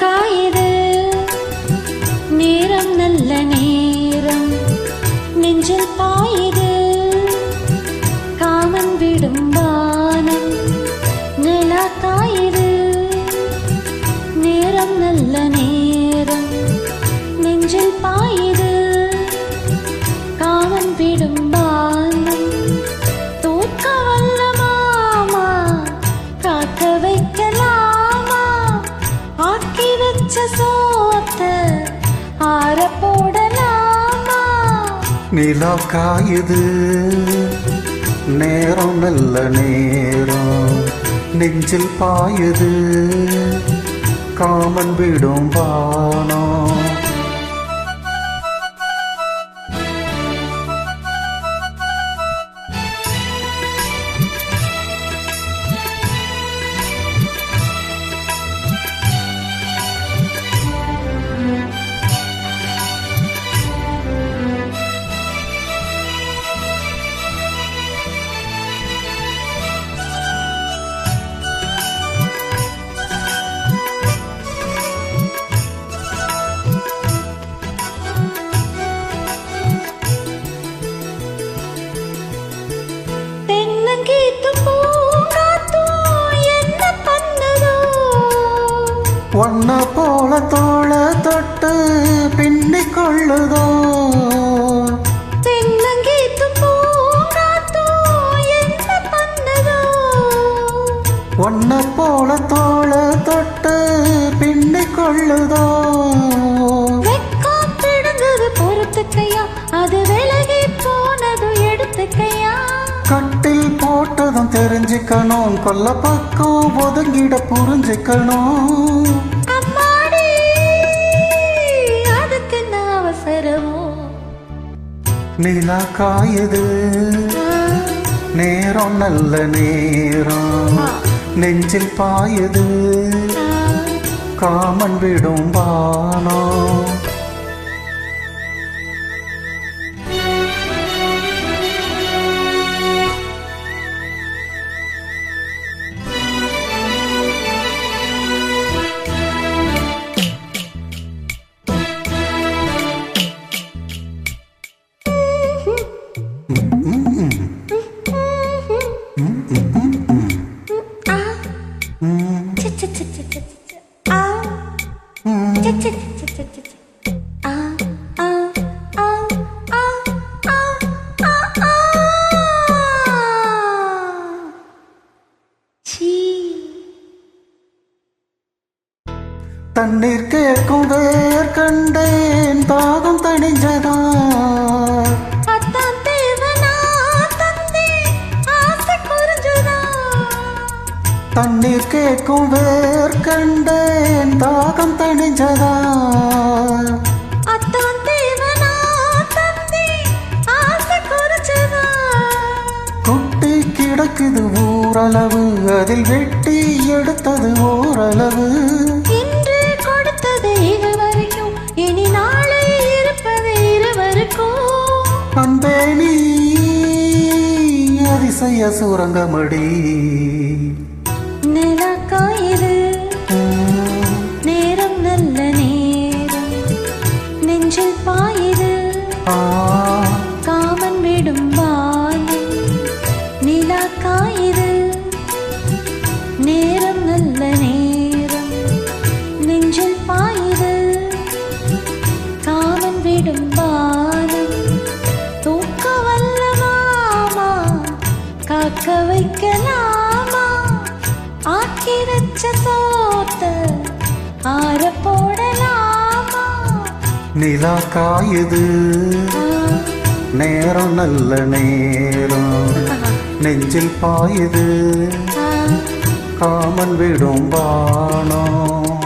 காயுது நேரம் நல்ல நேரம் நெஞ்சில் பாயுது காமன் விடும் வானம் நிலா காயுது நேரம் நல்ல நேரம் நெஞ்சில் பாயுது காமன் விடும் வானம் தூக்க வல்ல மாமா காக்க வைக்கலாமா ஆக்கி வச்ச சோத்த ஆற போடலாமா நிலா காயுது நேரம் நல்ல நேரம் நெஞ்சில் பாயுது காமன் விடும் வானம் ஒன்ன போல தோள தொட்டு பின்னிக் கொள்ளுதோ ஒன்ன போல தோள தொட்டு பின்னிக் கொள்ளுதோ பொறுத்துக்கையா அது விலகி போனது எடுத்துக்கையா கட்டில் போட்டதும் தெரிஞ்சுக்கணும் கொல்ல பக்கம் ஒதுங்கிட புரிஞ்சுக்கணும் அதுக்கு நான் அவசரமோ நிலா காயுது நேரம் நல்ல நேரம் நெஞ்சில் பாயுது காமன் விடும் வானம் தண்ணீர் கேட்கும் வேர் கண்டேன் தாகம் தணிஞ்சதா தண்ணீர் கேட்கும் வேர் கண்டேன் தாகம் தணிஞ்சதா குட்டி கிடக்குது ஊரளவு அதில் வெட்டி எடுத்தது ஓரளவு இனி நாளை இருப்பது இருவருக்கும் அன்பே நீ அதிசய சுரங்கமடி நிலா காயுது நேரம் நல்ல நேரம் நெஞ்சில் பாயுது காமன் விடும் வானம் நிலா காயுது நேரம் நல்ல நேரம் நெஞ்சில் பாயுது காமன் விடும் வானம் தூக்க வல்ல மாமா காக்க வைக்கலாமா ஆக்கி வச்ச சோத்த ஆற போடலாமா நிலா காயுது நேரம் நல்ல நேரம் நெஞ்சில் பாயுது காமன் விடும் வானம்